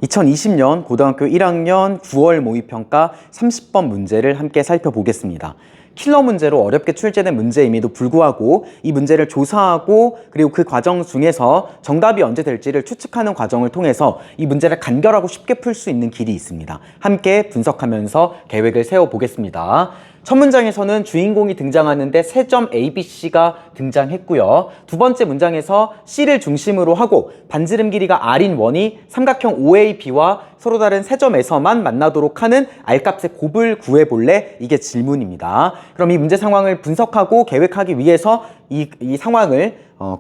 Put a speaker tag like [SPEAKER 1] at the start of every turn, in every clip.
[SPEAKER 1] 2020년 고등학교 1학년 9월 모의평가 30번 문제를 함께 살펴보겠습니다. 킬러 문제로 어렵게 출제된 문제임에도 불구하고 이 문제를 조사하고 그리고 그 과정 중에서 정답이 언제 될지를 추측하는 과정을 통해서 이 문제를 간결하고 쉽게 풀 수 있는 길이 있습니다. 함께 분석하면서 계획을 세워보겠습니다. 첫 문장에서는 주인공이 등장하는데 세 점 ABC가 등장했고요. 두 번째 문장에서 C를 중심으로 하고 반지름 길이가 R인 원이 삼각형 OAB와 서로 다른 세 점에서만 만나도록 하는 R값의 곱을 구해볼래? 이게 질문입니다. 그럼 이 문제 상황을 분석하고 계획하기 위해서 이 상황을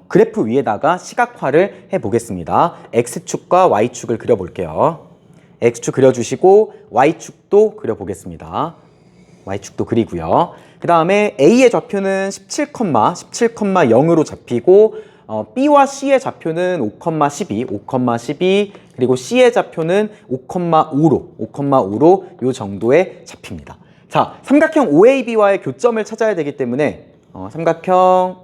[SPEAKER 1] 그래프 위에다가 시각화를 해보겠습니다. X축과 Y축을 그려볼게요. X축 그려주시고 Y축도 그려보겠습니다. Y축도 그리고요. 그 다음에 A의 좌표는 17,0으로 잡히고 B와 C의 좌표는 5,12, 그리고 C의 좌표는 5,5로 이 정도에 잡힙니다. 자, 삼각형 OAB와의 교점을 찾아야 되기 때문에 삼각형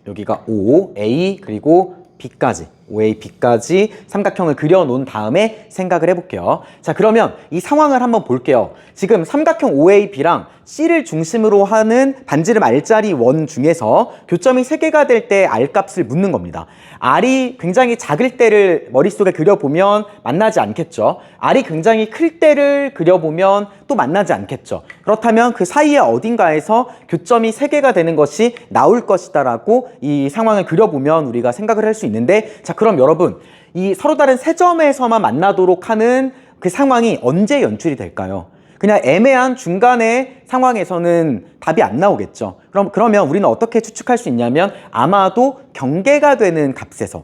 [SPEAKER 1] 여기가 O, A 그리고 B까지 OAB까지 삼각형을 그려놓은 다음에 생각을 해볼게요. 자, 그러면 이 상황을 한번 볼게요. 지금 삼각형 OAB랑 C를 중심으로 하는 반지름 R자리 원 중에서 교점이 3개가 될 때 R값을 묻는 겁니다. R이 굉장히 작을 때를 머릿속에 그려보면 만나지 않겠죠. R이 굉장히 클 때를 그려보면 또 만나지 않겠죠. 그렇다면 그 사이에 어딘가에서 교점이 3개가 되는 것이 나올 것이다 라고 이 상황을 그려보면 우리가 생각을 할 수 있는데, 자, 그럼 여러분, 이 서로 다른 세 점에서만 만나도록 하는 그 상황이 언제 연출이 될까요? 그냥 애매한 중간의 상황에서는 답이 안 나오겠죠. 그러면 우리는 어떻게 추측할 수 있냐면 아마도 경계가 되는 값에서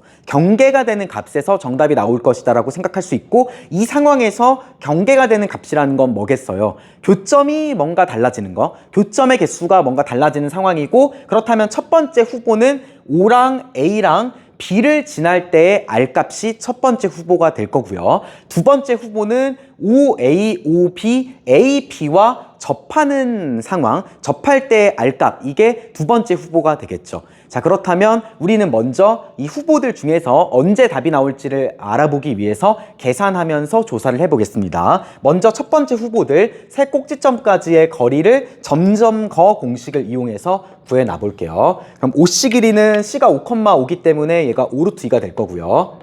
[SPEAKER 1] 정답이 나올 것이다 라고 생각할 수 있고, 이 상황에서 경계가 되는 값이라는 건 뭐겠어요? 교점이 뭔가 달라지는 거, 교점의 개수가 뭔가 달라지는 상황이고, 그렇다면 첫 번째 후보는 O랑 A랑 B를 지날 때의 R값이 첫 번째 후보가 될 거고요. 두 번째 후보는 OA, OB, AB와 접하는 상황, 접할 때의 R값, 이게 두 번째 후보가 되겠죠. 자, 그렇다면 우리는 먼저 이 후보들 중에서 언제 답이 나올지를 알아보기 위해서 계산하면서 조사를 해보겠습니다. 먼저 첫 번째 후보들 세 꼭지점까지의 거리를 점점거 공식을 이용해서 구해놔 볼게요. 그럼 OC 길이는 C가 5,5기 때문에 얘가 5루트 2가 될 거고요.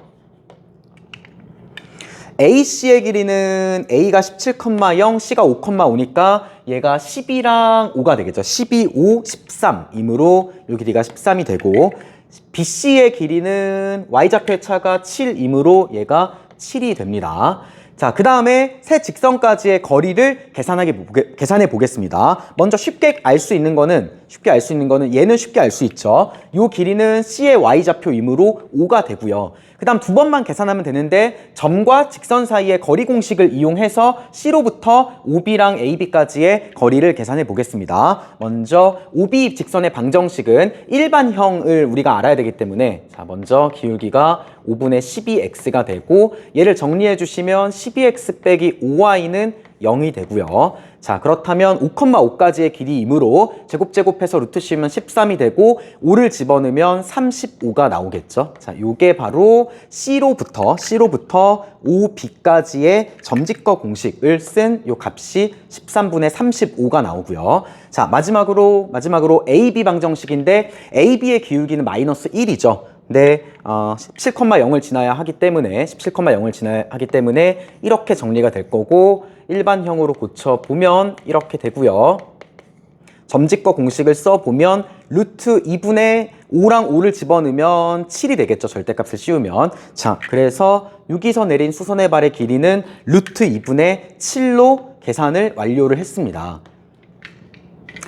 [SPEAKER 1] AC의 길이는 A가 17,0, C가 5,5니까 얘가 12랑 5가 되겠죠. 12, 5, 13이므로 이 길이가 13이 되고, BC의 길이는 Y좌표의 차가 7이므로 얘가 7이 됩니다. 자, 그 다음에 세 직선까지의 거리를 계산해 보겠습니다. 먼저 쉽게 알 수 있는 거는 얘는 쉽게 알 수 있죠. 이 길이는 C의 Y좌표이므로 5가 되고요. 그 다음 두 번만 계산하면 되는데 점과 직선 사이의 거리 공식을 이용해서 C로부터 OB랑 AB까지의 거리를 계산해 보겠습니다. 먼저 OB 직선의 방정식은 일반형을 우리가 알아야 되기 때문에, 자, 먼저 기울기가 5분의 12x가 되고, 얘를 정리해 주시면 12x 빼기 5y는 0이 되고요. 자, 그렇다면 5,5까지의 길이이므로 제곱해서 루트 씌우면 13이 되고, 5를 집어넣으면 35가 나오겠죠. 자, 요게 바로 C로부터 OB까지의 점직거 공식을 쓴 요 값이 13분의 35가 나오고요. 자, 마지막으로 AB 방정식인데 AB의 기울기는 마이너스 1이죠. 네, 17,0을 지나야 하기 때문에 이렇게 정리가 될 거고, 일반형으로 고쳐보면 이렇게 되고요. 점직거 공식을 써보면 루트 2분의 5랑 5를 집어넣으면 7이 되겠죠. 절대값을 씌우면. 자, 그래서 여기서 내린 수선의 발의 길이는 루트 2분의 7로 계산을 완료를 했습니다.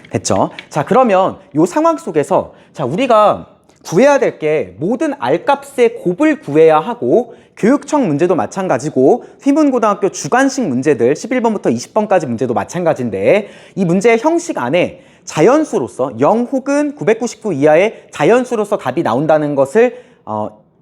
[SPEAKER 1] 됐죠? 자, 그러면 이 상황 속에서 우리가 구해야 될 게 모든 R값의 곱을 구해야 하고, 교육청 문제도 마찬가지고 휘문고등학교 주관식 문제들 11번부터 20번까지 문제도 마찬가지인데, 이 문제의 형식 안에 자연수로서 0 혹은 999 이하의 자연수로서 답이 나온다는 것을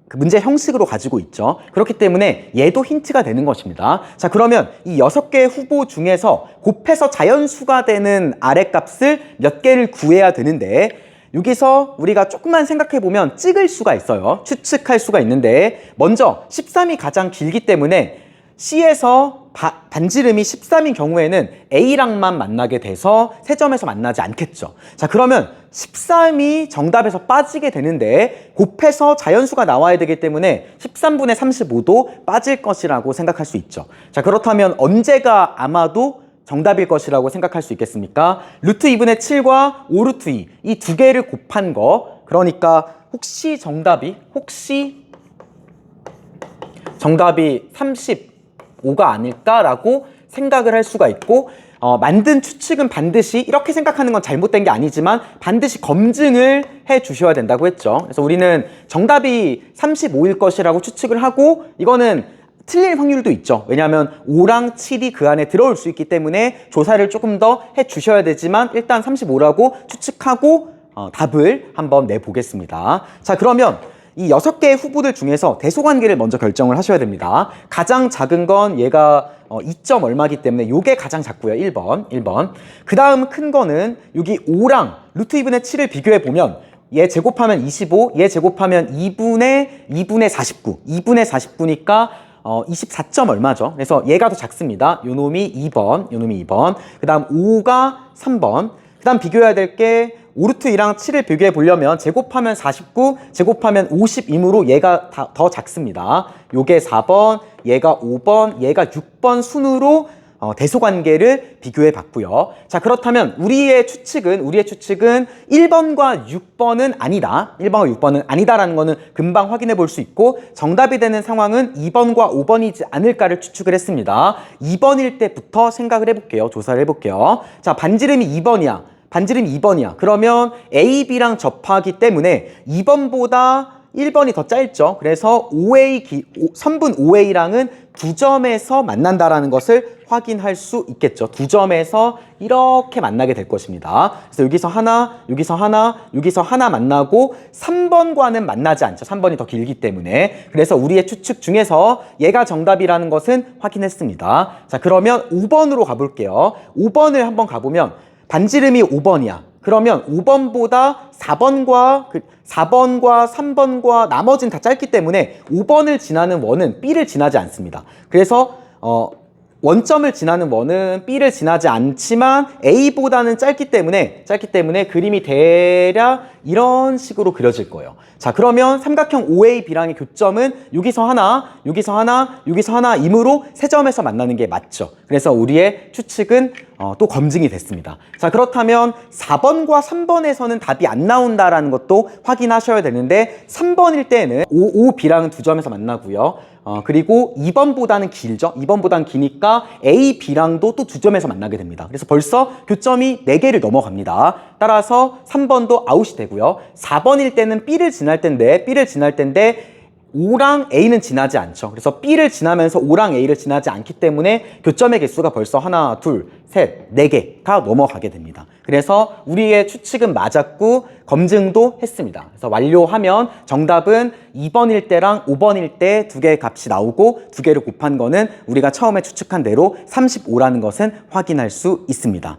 [SPEAKER 1] 그 문제 형식으로 가지고 있죠. 그렇기 때문에 얘도 힌트가 되는 것입니다. 자, 그러면 이 6개의 후보 중에서 곱해서 자연수가 되는 R값을 몇 개를 구해야 되는데, 여기서 우리가 조금만 생각해보면 찍을 수가 있어요. 추측할 수가 있는데, 먼저 13이 가장 길기 때문에 C에서 반지름이 13인 경우에는 A랑만 만나게 돼서 세 점에서 만나지 않겠죠. 자, 그러면 13이 정답에서 빠지게 되는데 곱해서 자연수가 나와야 되기 때문에 13분의 35도 빠질 것이라고 생각할 수 있죠. 자, 그렇다면 언제가 아마도 정답일 것이라고 생각할 수 있겠습니까? 루트 2분의 7과 5 루트 2, 이 두 개를 곱한 거, 그러니까 혹시 정답이 35가 아닐까라고 생각을 할 수가 있고, 만든 추측은 반드시 이렇게 생각하는 건 잘못된 게 아니지만 반드시 검증을 해 주셔야 된다고 했죠. 그래서 우리는 정답이 35일 것이라고 추측을 하고, 이거는 틀릴 확률도 있죠. 왜냐하면 5랑 7이 그 안에 들어올 수 있기 때문에 조사를 조금 더 해 주셔야 되지만 일단 35라고 추측하고 답을 한번 내보겠습니다. 자, 그러면 이 6개의 후보들 중에서 대소관계를 먼저 결정을 하셔야 됩니다. 가장 작은 건 얘가 2점 얼마기 때문에 요게 가장 작고요. 1번. 그 다음 큰 거는 여기 5랑 루트 2분의 7을 비교해 보면 얘 제곱하면 25, 얘 제곱하면 2분의 49. 2분의 49니까 24점 얼마죠? 그래서 얘가 더 작습니다. 요 놈이 2번. 그 다음 5가 3번. 그 다음 비교해야 될 게 5루트 2랑 7을 비교해 보려면 제곱하면 49, 제곱하면 50이므로 얘가 더 작습니다. 요게 4번, 얘가 5번, 얘가 6번 순으로 대소관계를 비교해 봤고요. 자, 그렇다면 우리의 추측은 1번과 6번은 아니다. 1번과 6번은 아니다라는 거는 금방 확인해 볼 수 있고, 정답이 되는 상황은 2번과 5번이지 않을까를 추측을 했습니다. 2번일 때부터 생각을 해볼게요. 조사를 해볼게요. 자, 반지름이 2번이야. 그러면 A, B랑 접하기 때문에 2번보다 1번이 더 짧죠. 그래서 선분 OA랑은 2점에서 만난다라는 것을 확인할 수 있겠죠. 2점에서 이렇게 만나게 될 것입니다. 그래서 여기서 하나 만나고 3번과는 만나지 않죠. 3번이 더 길기 때문에. 그래서 우리의 추측 중에서 얘가 정답이라는 것은 확인했습니다. 자, 그러면 5번으로 가볼게요. 5번을 한번 가보면 반지름이 5번이야. 그러면 5번보다 4번과 3번과 나머지는 다 짧기 때문에 5번을 지나는 원은 B를 지나지 않습니다. 그래서 원점을 지나는 원은 B를 지나지 않지만 A보다는 짧기 때문에 그림이 대략 이런 식으로 그려질 거예요. 자, 그러면 삼각형 OAB랑의 교점은 여기서 하나이므로 세 점에서 만나는 게 맞죠. 그래서 우리의 추측은 또 검증이 됐습니다. 자, 그렇다면 4번과 3번에서는 답이 안 나온다라는 것도 확인하셔야 되는데, 3번일 때는 OB랑은 2점에서 만나고요. 그리고 2번보다는 길죠. 2번보다는 기니까 A, B랑도 또 2점에서 만나게 됩니다. 그래서 벌써 교점이 4개를 넘어갑니다. 따라서 3번도 아웃이 되고요. 4번일 때는 B를 지날 텐데 5랑 A는 지나지 않죠. 그래서 B를 지나면서 5랑 A를 지나지 않기 때문에 교점의 개수가 벌써 하나, 둘, 셋, 4개가 넘어가게 됩니다. 그래서 우리의 추측은 맞았고 검증도 했습니다. 그래서 완료하면 정답은 2번일 때랑 5번일 때 2개의 값이 나오고 2개를 곱한 거는 우리가 처음에 추측한 대로 35라는 것은 확인할 수 있습니다.